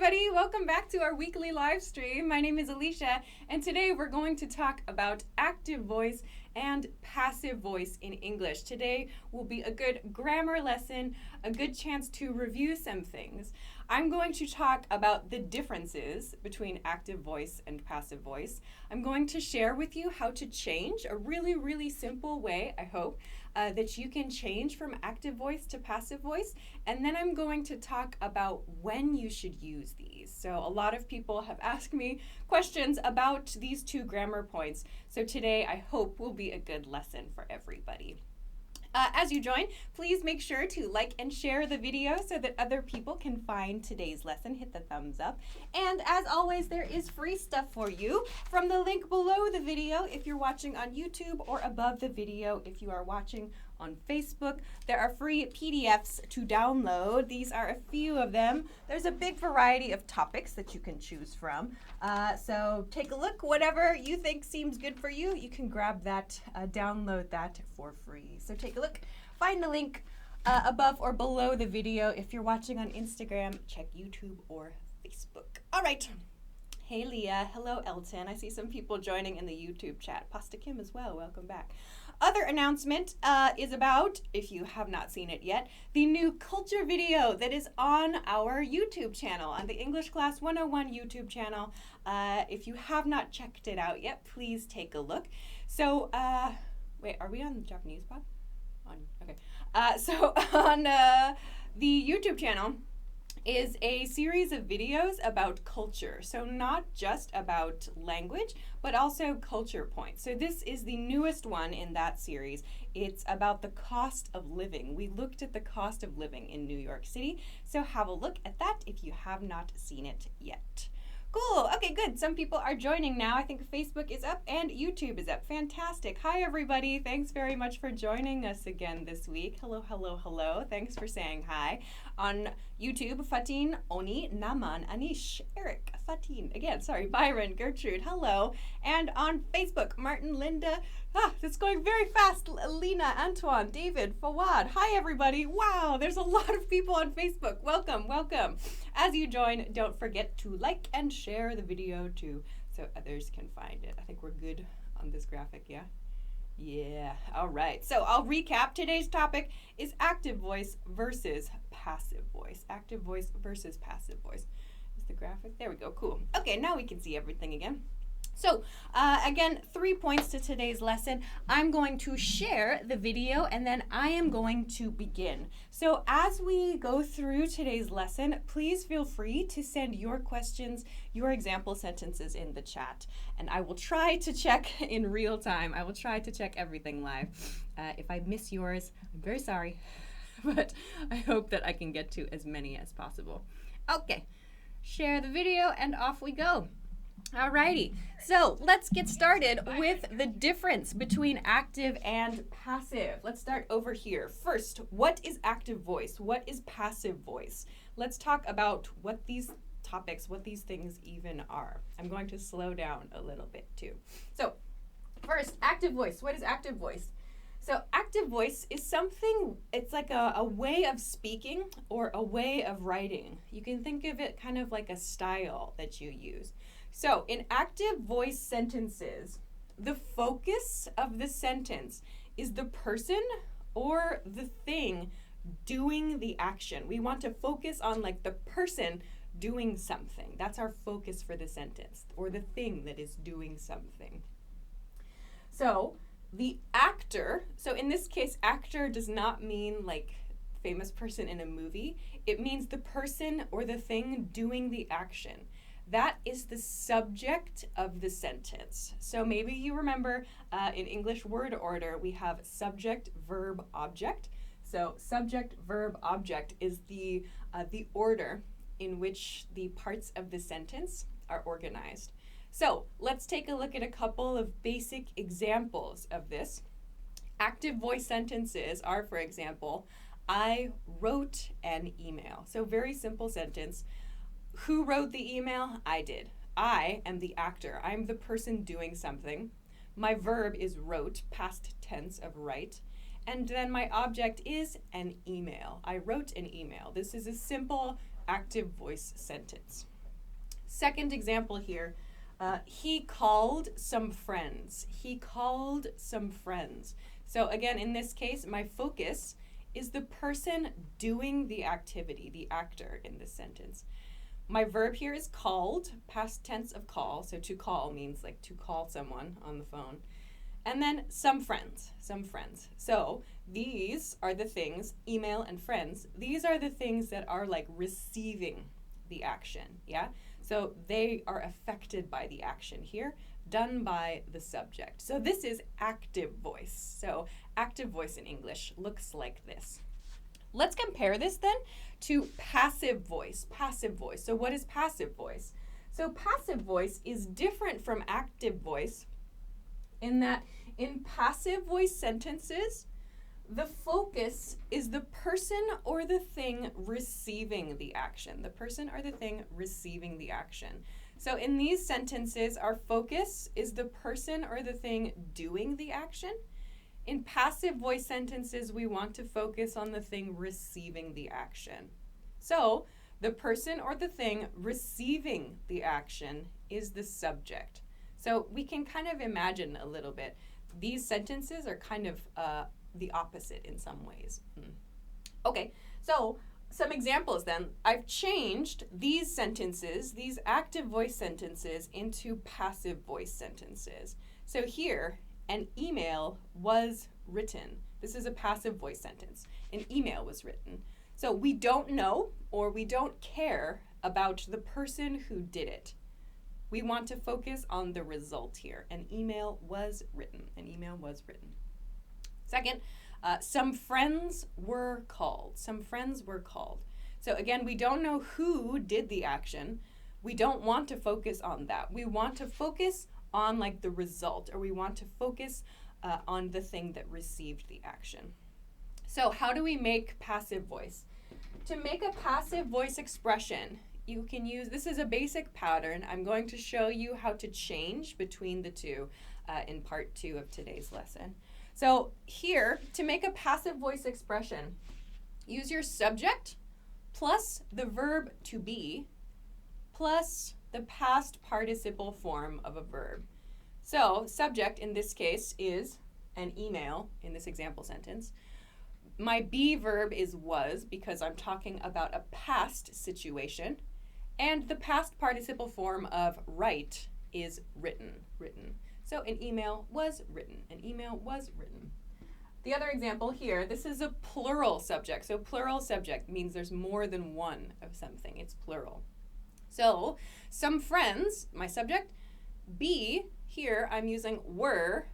everybody. Welcome back to our weekly live stream. My name is Alicia, and today we're going to talk about active voice and passive voice in English. Today will be a good grammar lesson, a good chance to review some things. I'm going to talk about the differences between active voice and passive voice. I'm going to share with you how to change a really simple way, I hope, that you can change from active voice to passive voice. And then I'm going to talk about when you should use these. So a lot of people have asked me questions about these two grammar points. So today I hope will be a good lesson for everybody. As you join, please make sure to like and share the video so that other people can find today's lesson. Hit the thumbs up. And as always, there is free stuff for you from the link below the video if you're watching on YouTube, or above the video if you are watching on Facebook. There are free PDFs to download. These are a few of them. There's a big variety of topics that you can choose from. So take a look. Whatever you think seems good for you, you can grab that, download that for free. So take a look. Find the link above or below the video. If you're watching on Instagram, check YouTube or Facebook. All right. Hey, Leah. Hello, Elton. I see some people joining in the YouTube chat. Pasta Kim as well. Welcome back. Other announcement is about, if you have not seen it yet, the new culture video that is on our YouTube channel, on the English Class 101 YouTube channel. If you have not checked it out yet, please take a look. So, wait, are we on the Japanese pod? Okay. So on the YouTube channel is a series of videos about culture. So not just about language, but also culture points. So this is the newest one in that series. It's about the cost of living. We looked at the cost of living in New York City. So have a look at that if you have not seen it yet. Cool. Okay, good. Some people are joining now. I think Facebook is up and YouTube is up. Fantastic. Hi, everybody. Thanks very much for joining us again this week. Hello. Thanks for saying hi. On YouTube, Fatin, Oni, Naman, Anish, Eric, Fatin, again, sorry, Byron, Gertrude, hello. And on Facebook, Martin, Linda, it's going very fast. Lena, Antoine, David, Fawad. Hi, everybody. Wow, there's a lot of people on Facebook. Welcome. As you join, don't forget to like and share the video too, so others can find it. I think we're good on this graphic, yeah? Yeah, all right. So I'll recap. Today's topic is active voice versus passive voice. Active voice versus passive voice. Is the graphic? There we go, cool. Okay, now we can see everything again. So, again, 3 points to today's lesson. I'm going to share the video and then I am going to begin. So as we go through today's lesson, please feel free to send your questions, your example sentences in the chat. And I will try to check in real time. I will try to check everything live. If I miss yours, I'm very sorry, but I hope that I can get to as many as possible. Okay, share the video and off we go. Alrighty, so let's get started with the difference between active and passive. Let's start over here. First, what is active voice? What is passive voice? Let's talk about what these topics, what these things even are. I'm going to slow down a little bit too. So, first, active voice. What is active voice? So active voice is something, it's like a way of speaking or a way of writing. You can think of it kind of like a style that you use. So in active voice sentences, the focus of the sentence is the person or the thing doing the action. We want to focus on like the person doing something. That's our focus for the sentence, or the thing that is doing something. So the actor, so in this case, actor does not mean like famous person in a movie. It means the person or the thing doing the action. That is the subject of the sentence. So maybe you remember in English word order, we have subject, verb, object. So subject, verb, object is the order in which the parts of the sentence are organized. So let's take a look at a couple of basic examples of this. Active voice sentences are, for example, I wrote an email. So very simple sentence. Who wrote the email? I did. I am the actor. I'm the person doing something. My verb is wrote, past tense of write. And then my object is an email. I wrote an email. This is a simple active voice sentence. Second example here, he called some friends. He called some friends. So again, in this case, my focus is the person doing the activity, the actor in this sentence. My verb here is called, past tense of call. So to call means like to call someone on the phone. And then some friends, some friends. So these are the things, email and friends, these are the things that are like receiving the action, yeah? So they are affected by the action here, done by the subject. So this is active voice. So active voice in English looks like this. Let's compare this then to passive voice, passive voice. So what is passive voice? So passive voice is different from active voice in that in passive voice sentences, the focus is the person or the thing receiving the action. The person or the thing receiving the action. So in these sentences, our focus is the person or the thing doing the action. In passive voice sentences, we want to focus on the thing receiving the action. So the person or the thing receiving the action is the subject. So we can kind of imagine a little bit. These sentences are kind of the opposite in some ways. Okay, so some examples then. I've changed these sentences, these active voice sentences, into passive voice sentences. So here, an email was written. This is a passive voice sentence. An email was written. So we don't know or we don't care about the person who did it. We want to focus on the result here. An email was written. An email was written. Second, some friends were called. Some friends were called. So again, we don't know who did the action. We don't want to focus on that. We want to focus on like the result, or we want to focus on the thing that received the action. So how do we make passive voice? To make a passive voice expression, you can use, this is a basic pattern. I'm going to show you how to change between the two in part 2 of today's lesson. So here, to make a passive voice expression, use your subject plus the verb to be plus the past participle form of a verb. So subject in this case is an email in this example sentence. My be verb is was because I'm talking about a past situation. And the past participle form of write is written, written. So an email was written, an email was written. The other example here, this is a plural subject. So plural subject means there's more than one of something, it's plural. So some friends, my subject, be, here I'm using were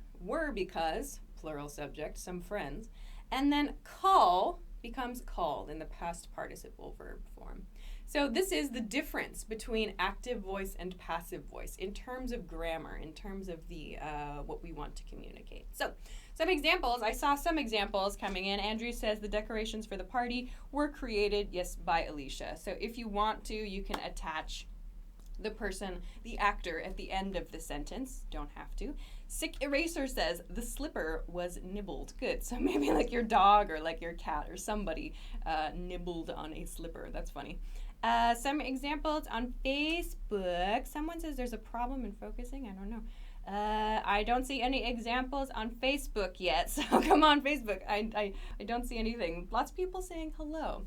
because, plural subject, some friends, and then call becomes called in the past participle verb form. So this is the difference between active voice and passive voice in terms of grammar, in terms of the what we want to communicate. So some examples, I saw some examples coming in. Andrew says the decorations for the party were created, yes, by Alicia. So if you want to, you can attach the person, the actor at the end of the sentence. Don't have to. Sick Eraser says the slipper was nibbled. Good. So maybe like your dog or like your cat or somebody nibbled on a slipper. That's funny. Some examples on Facebook. Someone says there's a problem in focusing. I don't know. I don't see any examples on Facebook yet. So come on, Facebook. I don't see anything. Lots of people saying hello.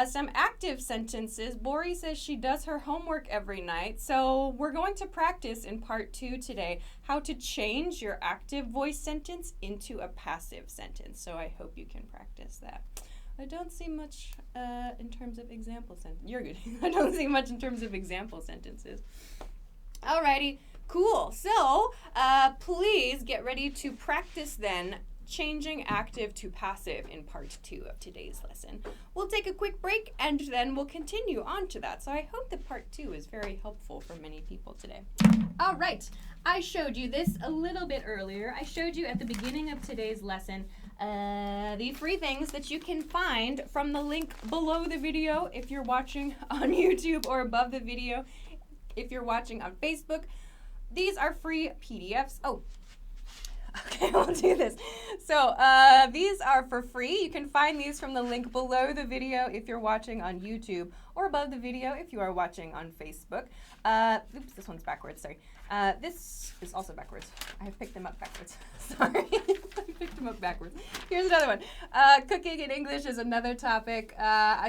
Some active sentences. Bori says she does her homework every night. So we're going to practice in part 2 today how to change your active voice sentence into a passive sentence. So I hope you can practice that. I don't see much in terms of example sentences. You're good. I don't see much in terms of example sentences. Alrighty, cool. So please get ready to practice then changing active to passive in part 2 of today's lesson. We'll take a quick break and then we'll continue on to that. So I hope that part 2 is very helpful for many people today. All right, I showed you this a little bit earlier. I showed you at the beginning of today's lesson the 3 things that you can find from the link below the video if you're watching on YouTube or above the video if you're watching on Facebook. These are free PDFs. Oh, okay, we'll do this. So these are for free. You can find these from the link below the video if you're watching on YouTube or above the video if you are watching on Facebook. Oops, this one's backwards, sorry. This is also backwards. I have picked them up backwards. Sorry, I picked them up backwards. Here's another one. Cooking in English is another topic.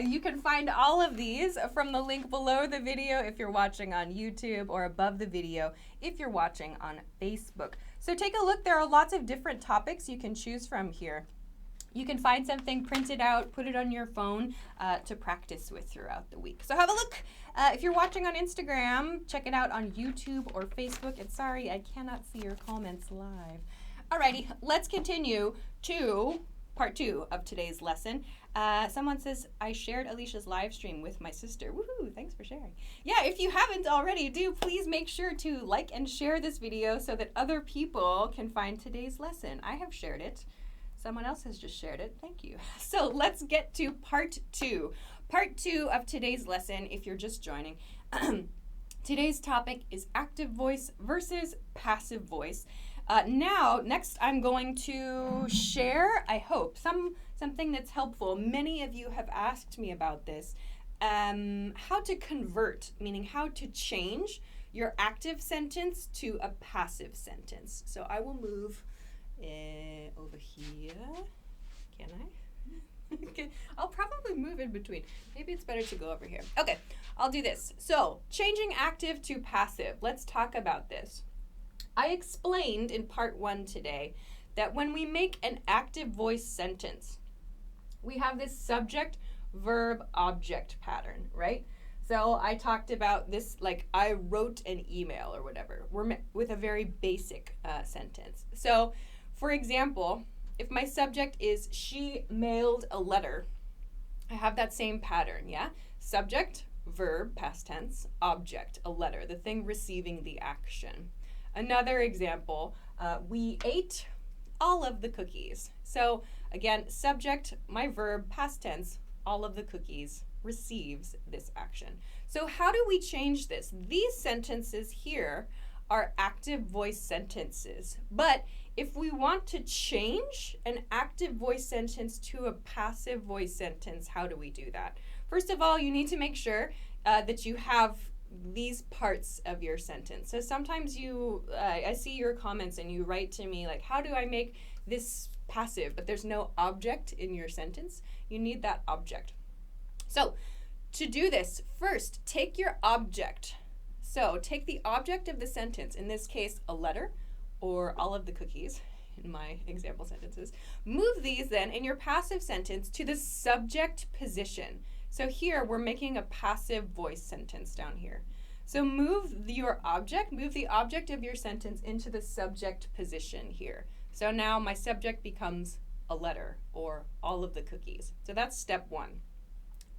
You can find all of these from the link below the video if you're watching on YouTube, or above the video if you're watching on Facebook. So take a look. There are lots of different topics you can choose from here. You can find something, print it out, put it on your phone to practice with throughout the week. So have a look. If you're watching on Instagram, check it out on YouTube or Facebook. And sorry, I cannot see your comments live. Alrighty, let's continue to part 2 of today's lesson. Someone says, I shared Alicia's live stream with my sister. Woohoo, thanks for sharing. Yeah, if you haven't already, do please make sure to like and share this video so that other people can find today's lesson. I have shared it. Someone else has just shared it. Thank you. So let's get to part 2. Part 2 of today's lesson, if you're just joining. Today's topic is active voice versus passive voice. Next I'm going to share, I hope, something that's helpful. Many of you have asked me about this. How to convert, meaning how to change your active sentence to a passive sentence. So I will move over here. Can I? Okay. I'll probably move in between. Maybe it's better to go over here. Okay, I'll do this. So, changing active to passive. Let's talk about this. I explained in part 1 today that when we make an active voice sentence, we have this subject, verb, object pattern, right? So I talked about this, like I wrote an email or whatever. We're with a very basic sentence. So, for example, if my subject is she mailed a letter, I have that same pattern, yeah? Subject, verb, past tense, object, a letter, the thing receiving the action. Another example, we ate all of the cookies. So again, subject, my verb, past tense, all of the cookies, receives this action. So how do we change this? These sentences here are active voice sentences, but if we want to change an active voice sentence to a passive voice sentence, how do we do that? First of all, you need to make sure that you have these parts of your sentence. So sometimes I see your comments and you write to me like, how do I make this passive? But there's no object in your sentence. You need that object. So to do this, first take your object. So take the object of the sentence, in this case, a letter, or all of the cookies in my example sentences. Move these then in your passive sentence to the subject position. So here we're making a passive voice sentence down here. So move the object of your sentence into the subject position here. So now my subject becomes a letter or all of the cookies. So that's step 1.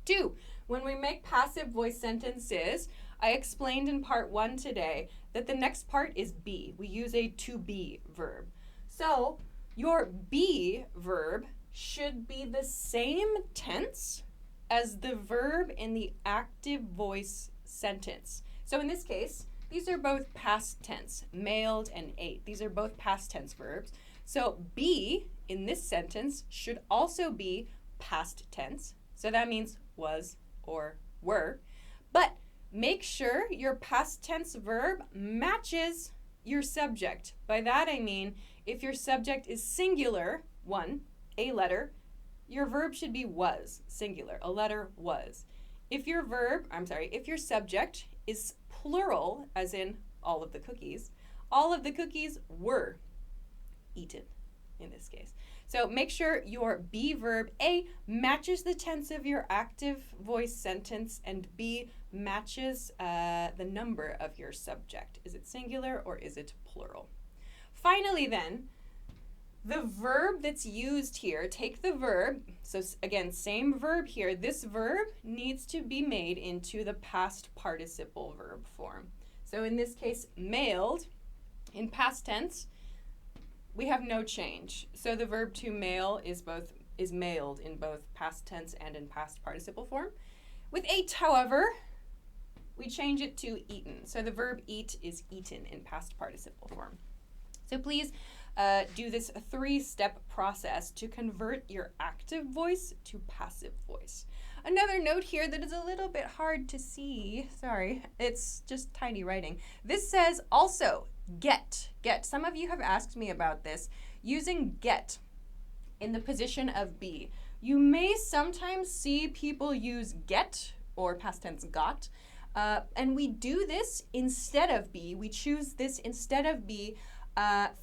2, when we make passive voice sentences, I explained in part 1 today that the next part is be. We use a to be verb. So your be verb should be the same tense as the verb in the active voice sentence. So in this case, these are both past tense, mailed and ate. These are both past tense verbs. So be in this sentence should also be past tense. So that means was or were. But make sure your past tense verb matches your subject. By that I mean, if your subject is singular, one, a letter, your verb should be was, singular, a letter was. If your subject is plural, as in all of the cookies were eaten in this case. So make sure your be verb A matches the tense of your active voice sentence, and B matches the number of your subject. Is it singular or is it plural? Finally then, the verb that's used here, take the verb, so again, same verb here. This verb needs to be made into the past participle verb form. So in this case, mailed, in past tense, we have no change. So the verb to mail is mailed in both past tense and in past participle form. With ate, however, we change it to eaten. So the verb eat is eaten in past participle form. So please do this 3-step process to convert your active voice to passive voice. Another note here that is a little bit hard to see. Sorry, it's just tiny writing. This says also get. Get. Some of you have asked me about this. Using get in the position of be. You may sometimes see people use get or past tense got. And we do this instead of be. We choose this instead of be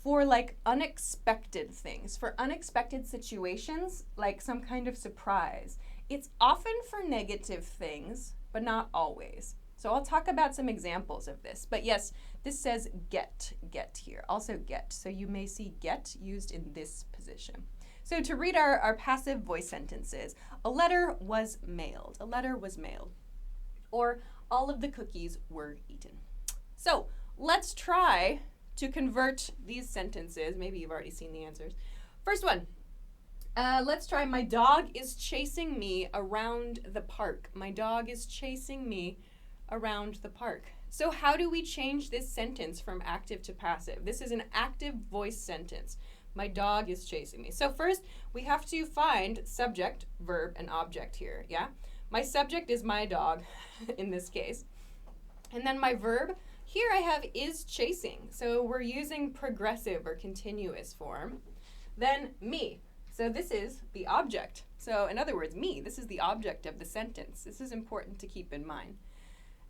for like unexpected things, for unexpected situations, like some kind of surprise. It's often for negative things, but not always. So I'll talk about some examples of this. But yes, this says get here. Also get. So you may see get used in this position. So to read our passive voice sentences, a letter was mailed. A letter was mailed. Or all of the cookies were eaten. So let's try to convert these sentences. Maybe you've already seen the answers. First one. Let's try, my dog is chasing me around the park. My dog is chasing me around the park. So how do we change this sentence from active to passive? This is an active voice sentence. My dog is chasing me. So first, we have to find subject, verb, and object here, yeah? My subject is my dog, in this case. And then my verb, here I have is chasing. So we're using progressive or continuous form. Then me. So this is the object. So in other words, me, this is the object of the sentence. This is important to keep in mind.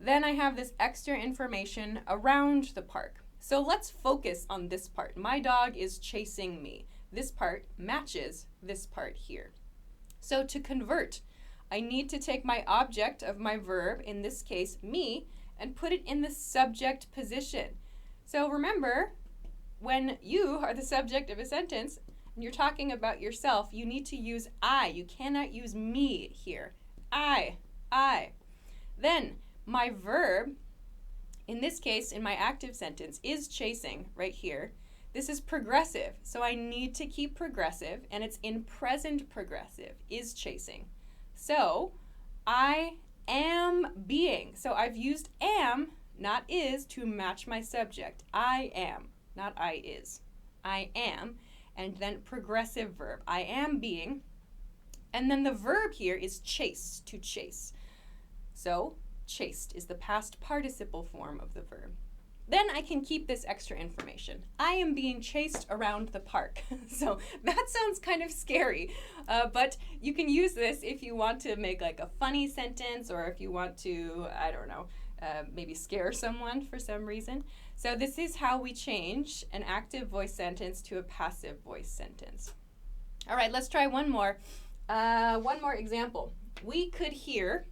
Then I have this extra information around the park. So let's focus on this part. My dog is chasing me. This part matches this part here. So to convert, I need to take my object of my verb, in this case me, and put it in the subject position. So remember, when you are the subject of a sentence, and you're talking about yourself, you need to use I. You cannot use me here. I. Then my verb, in this case, in my active sentence, is chasing right here. This is progressive, so I need to keep progressive, and it's in present progressive, is chasing. So I am being. So I've used am, not is, to match my subject. I am, not I is. I am. And then progressive verb. I am being. And then the verb here is chase, to chase. So chased is the past participle form of the verb. Then I can keep this extra information. I am being chased around the park. So that sounds kind of scary, but you can use this if you want to make like a funny sentence, or if you want to, I don't know, maybe scare someone for some reason. So this is how we change an active voice sentence to a passive voice sentence. All right, let's try one more example. We could hear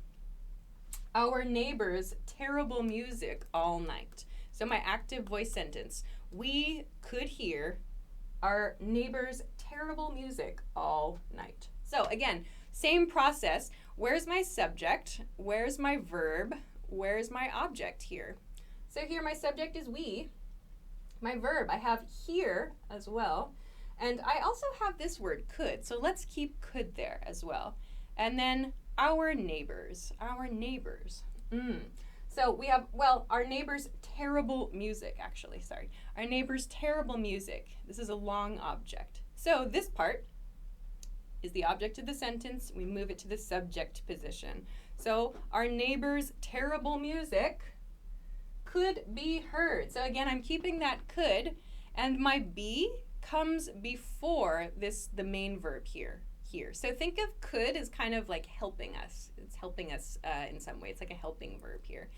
our neighbor's terrible music all night. So my active voice sentence, we could hear our neighbor's terrible music all night. So again, same process. Where's my subject? Where's my verb? Where's my object here? So here my subject is we. My verb, I have here as well. And I also have this word could. So let's keep could there as well. And then our neighbors. So we have, well, our neighbor's terrible music, actually, sorry. Our neighbor's terrible music. This is a long object. So this part is the object of the sentence. We move it to the subject position. So our neighbor's terrible music could be heard. So again, I'm keeping that could, and my be comes before the main verb here. So think of could as kind of like helping us. It's helping us in some way. It's like a helping verb here.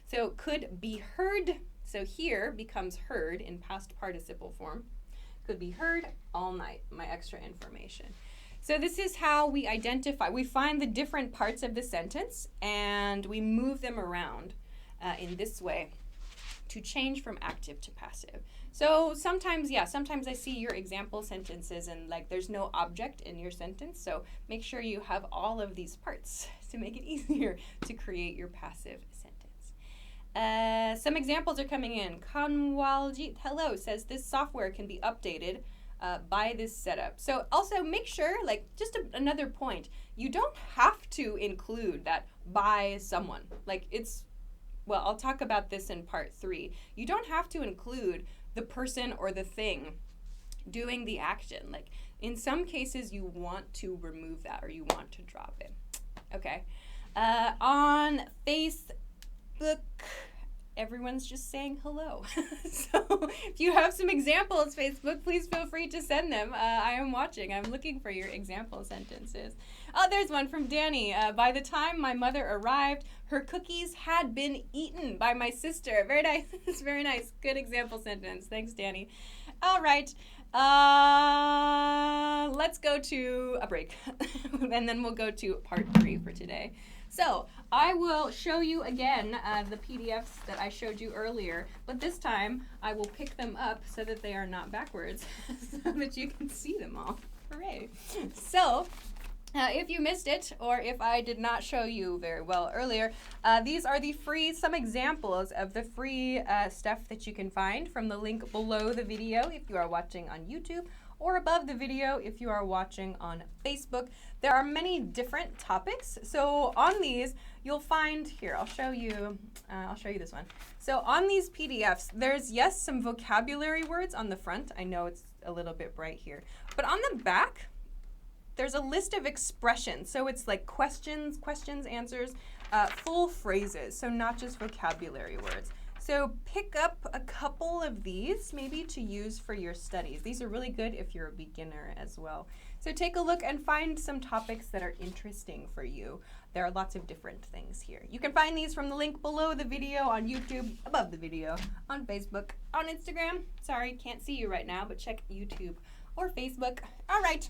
So could be heard. So here becomes heard in past participle form. Could be heard all night, my extra information. So this is how we identify. We find the different parts of the sentence and we move them around in this way to change from active to passive. So sometimes I see your example sentences and like there's no object in your sentence, so make sure you have all of these parts to make it easier to create your passive sentence. Some examples are coming in. Kanwaljit, hello, says this software can be updated by this setup. So also make sure, like just another point, you don't have to include that by someone. Like well, I'll talk about this in part 3. You don't have to include the person or the thing doing the action. Like in some cases you want to remove that or you want to drop it. Okay. On Facebook, everyone's just saying hello. So if you have some examples, Facebook, please feel free to send them. I am watching. I'm looking for your example sentences. Oh, there's one from Danny. By the time my mother arrived, her cookies had been eaten by my sister. Very nice. It's very nice. Good example sentence. Thanks, Danny. All right. Let's go to a break. And then we'll go to part 3 for today. So I will show you again the PDFs that I showed you earlier, but this time I will pick them up so that they are not backwards so that you can see them all. Hooray. So if you missed it, or if I did not show you very well earlier, these are some examples of the free stuff that you can find from the link below the video if you are watching on YouTube, or above the video if you are watching on Facebook. There are many different topics. So on these, you'll find, here, I'll show you this one. So on these PDFs, there's, yes, some vocabulary words on the front. I know it's a little bit bright here. But on the back, there's a list of expressions. So it's like questions, answers, full phrases. So not just vocabulary words. So pick up a couple of these maybe to use for your studies. These are really good if you're a beginner as well. So take a look and find some topics that are interesting for you. There are lots of different things here. You can find these from the link below the video on YouTube, above the video, on Facebook, on Instagram. Sorry, can't see you right now, but check YouTube or Facebook. All right,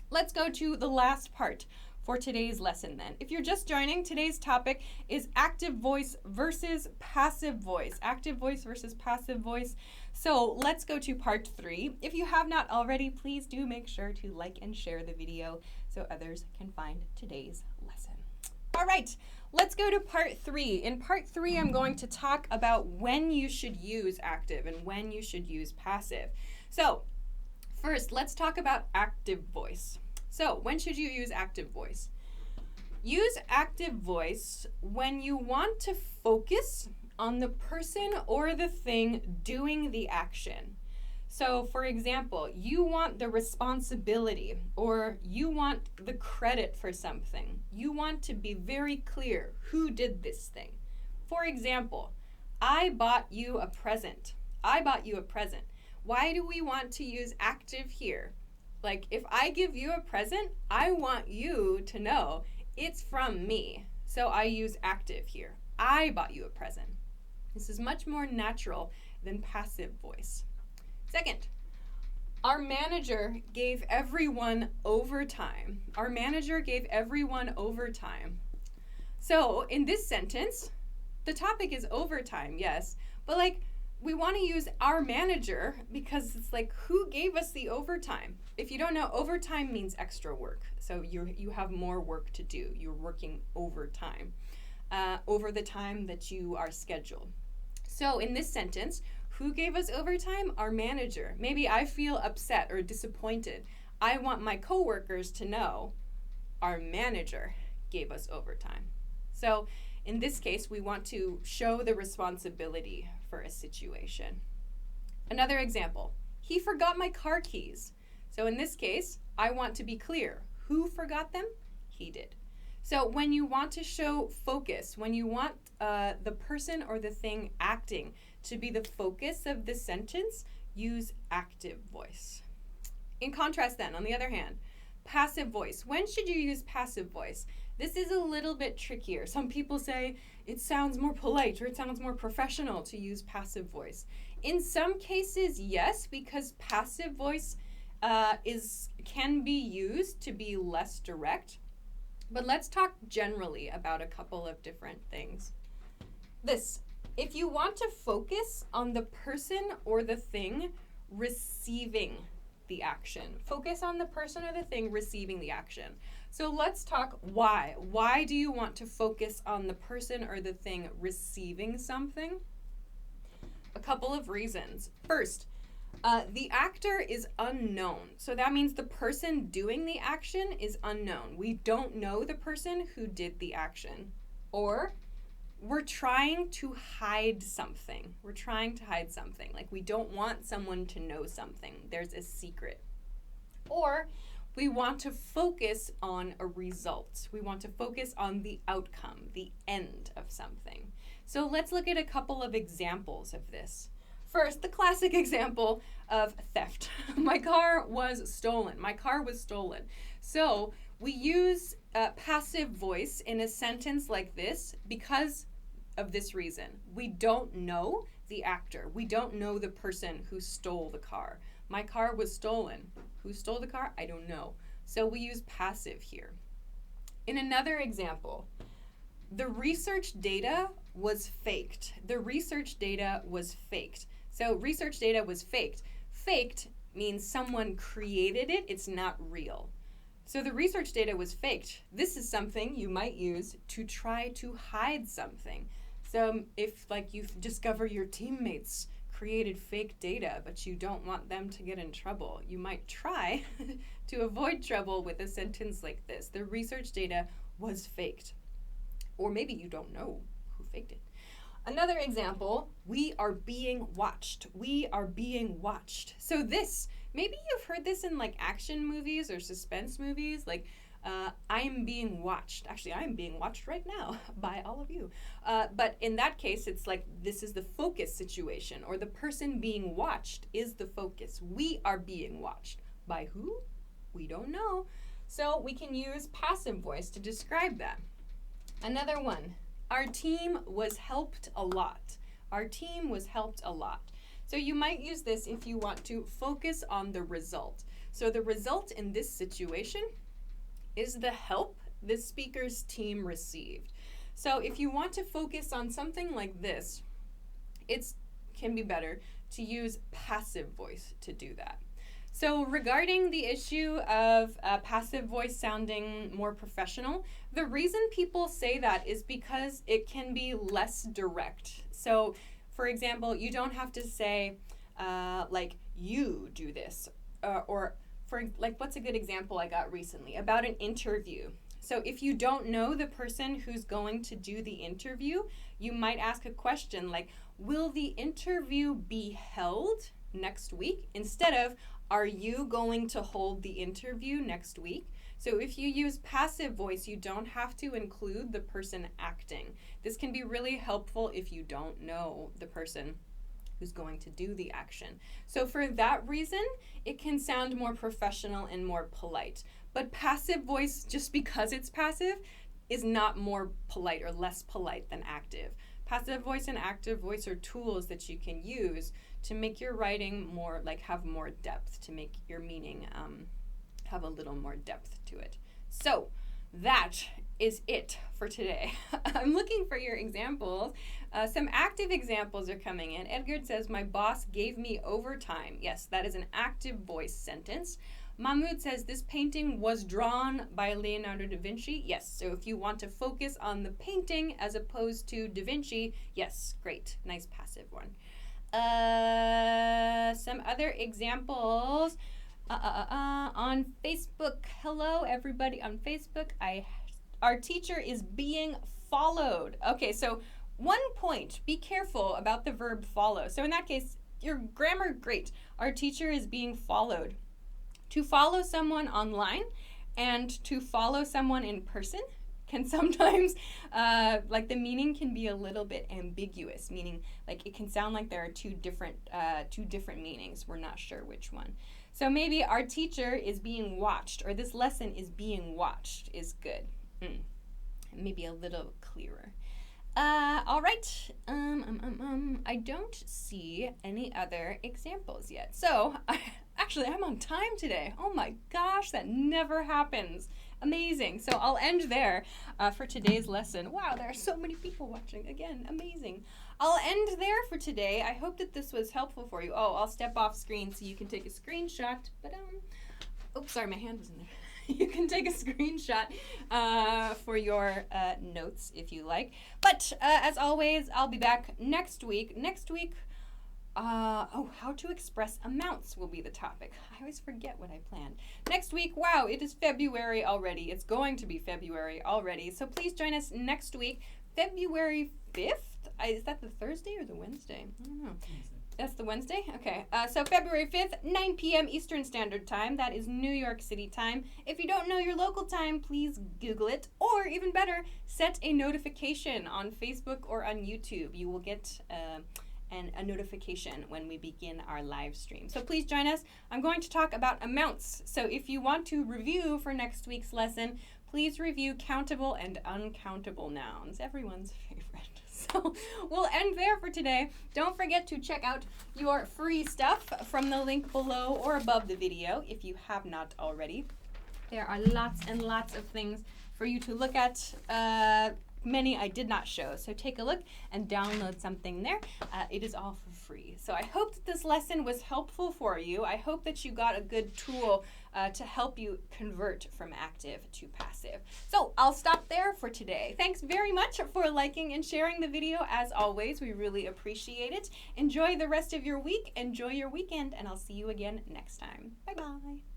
let's go to the last part for today's lesson then. If you're just joining, today's topic is active voice versus passive voice. Active voice versus passive voice. So let's go to part 3. If you have not already, please do make sure to like and share the video so others can find today's lesson. All right, let's go to part 3. In part 3, I'm going to talk about when you should use active and when you should use passive. So first, let's talk about active voice. So when should you use active voice? Use active voice when you want to focus on the person or the thing doing the action. So for example, you want the responsibility or you want the credit for something. You want to be very clear who did this thing. For example, I bought you a present. I bought you a present. Why do we want to use active here? Like, if I give you a present, I want you to know it's from me. So I use active here. I bought you a present. This is much more natural than passive voice. Second, our manager gave everyone overtime. Our manager gave everyone overtime. So in this sentence, the topic is overtime, yes, but like, we want to use our manager because it's like, who gave us the overtime? If you don't know, overtime means extra work. So you have more work to do. You're working overtime, over the time that you are scheduled. So in this sentence, who gave us overtime? Our manager. Maybe I feel upset or disappointed. I want my coworkers to know our manager gave us overtime. So in this case, we want to show the responsibility for a situation. Another example, he forgot my car keys. So in this case, I want to be clear. Who forgot them? He did. So when you want to show focus, when you want the person or the thing acting to be the focus of the sentence, use active voice. In contrast then, on the other hand, passive voice. When should you use passive voice? This is a little bit trickier. Some people say it sounds more polite or it sounds more professional to use passive voice. In some cases, yes, because passive voice can be used to be less direct. But let's talk generally about a couple of different things. If you want to focus on the person or the thing receiving the action. Focus on the person or the thing receiving the action. So let's talk why. Why do you want to focus on the person or the thing receiving something? A couple of reasons. First, the actor is unknown. So that means the person doing the action is unknown. We don't know the person who did the action. Or we're trying to hide something. We're trying to hide something. Like we don't want someone to know something. There's a secret. Or We want to focus on a result. We want to focus on the outcome, the end of something. So let's look at a couple of examples of this. First, the classic example of theft. My car was stolen. My car was stolen. So we use passive voice in a sentence like this because of this reason. We don't know the actor. We don't know the person who stole the car. My car was stolen. Who stole the car? I don't know. So we use passive here. In another example, the research data was faked. The research data was faked. So research data was faked. Faked means someone created it. It's not real. So the research data was faked. This is something you might use to try to hide something. So if you discover your teammates created fake data, but you don't want them to get in trouble, you might try to avoid trouble with a sentence like this. The research data was faked. Or maybe you don't know who faked it. Another example, we are being watched. We are being watched. So this, maybe you've heard this in action movies or suspense movies, I'm being watched. Actually, I'm being watched right now by all of you. But in that case, it's this is the focus situation, or the person being watched is the focus. We are being watched. By who? We don't know. So we can use passive voice to describe that. Another one, our team was helped a lot. Our team was helped a lot. So you might use this if you want to focus on the result. So the result in this situation is the help the speaker's team received. So if you want to focus on something like this, it can be better to use passive voice to do that. So regarding the issue of passive voice sounding more professional, the reason people say that is because it can be less direct. So for example, you don't have to say you do this, or for what's a good example I got recently about an interview. So if you don't know the person who's going to do the interview, you might ask a question like, will the interview be held next week? Instead of, are you going to hold the interview next week? So if you use passive voice, you don't have to include the person acting. This can be really helpful if you don't know the person who's going to do the action. So for that reason, it can sound more professional and more polite. But passive voice, just because it's passive, is not more polite or less polite than active. Passive voice and active voice are tools that you can use to make your writing more, have more depth, to make your meaning have a little more depth to it. So that is it for today. I'm looking for your examples. Some active examples are coming in. Edgar says, my boss gave me overtime. Yes, that is an active voice sentence. Mahmoud says, this painting was drawn by Leonardo da Vinci. Yes, so if you want to focus on the painting as opposed to Da Vinci, yes, great, nice passive one. Some other examples on Facebook. Hello, everybody on Facebook. Our teacher is being followed. Okay, so 1 point, be careful about the verb follow. So in that case, your grammar, great. Our teacher is being followed. To follow someone online and to follow someone in person can sometimes, the meaning can be a little bit ambiguous, meaning it can sound like there are two different meanings. We're not sure which one. So maybe our teacher is being watched, or this lesson is being watched is good. Maybe a little clearer. All right. I don't see any other examples yet. So, actually, I'm on time today. Oh my gosh, that never happens. Amazing. So I'll end there for today's lesson. Wow, there are so many people watching. Again, amazing. I'll end there for today. I hope that this was helpful for you. Oh, I'll step off screen so you can take a screenshot. But oops, sorry, my hand was in there. You can take a screenshot for your notes if you like. But as always, I'll be back next week. How to express amounts will be the topic. I always forget what I planned. Next week, wow, it is February already. It's going to be February already. So please join us next week, February 5th. Is that the Thursday or the Wednesday? I don't know. That's the Wednesday? Okay. So February 5th, 9 p.m. Eastern Standard Time. That is New York City time. If you don't know your local time, please Google it. Or even better, set a notification on Facebook or on YouTube. You will get a notification when we begin our live stream. So please join us. I'm going to talk about amounts. So if you want to review for next week's lesson, please review countable and uncountable nouns. Everyone's favorite. So we'll end there for today. Don't forget to check out your free stuff from the link below or above the video if you have not already. There are lots and lots of things for you to look at. Many I did not show, so take a look and download something there. It is all for free. So I hope that this lesson was helpful for you. I hope that you got a good tool to help you convert from active to passive. So I'll stop there for today. Thanks very much for liking and sharing the video. As always, we really appreciate it. Enjoy the rest of your week, enjoy your weekend, and I'll see you again next time. Bye-bye.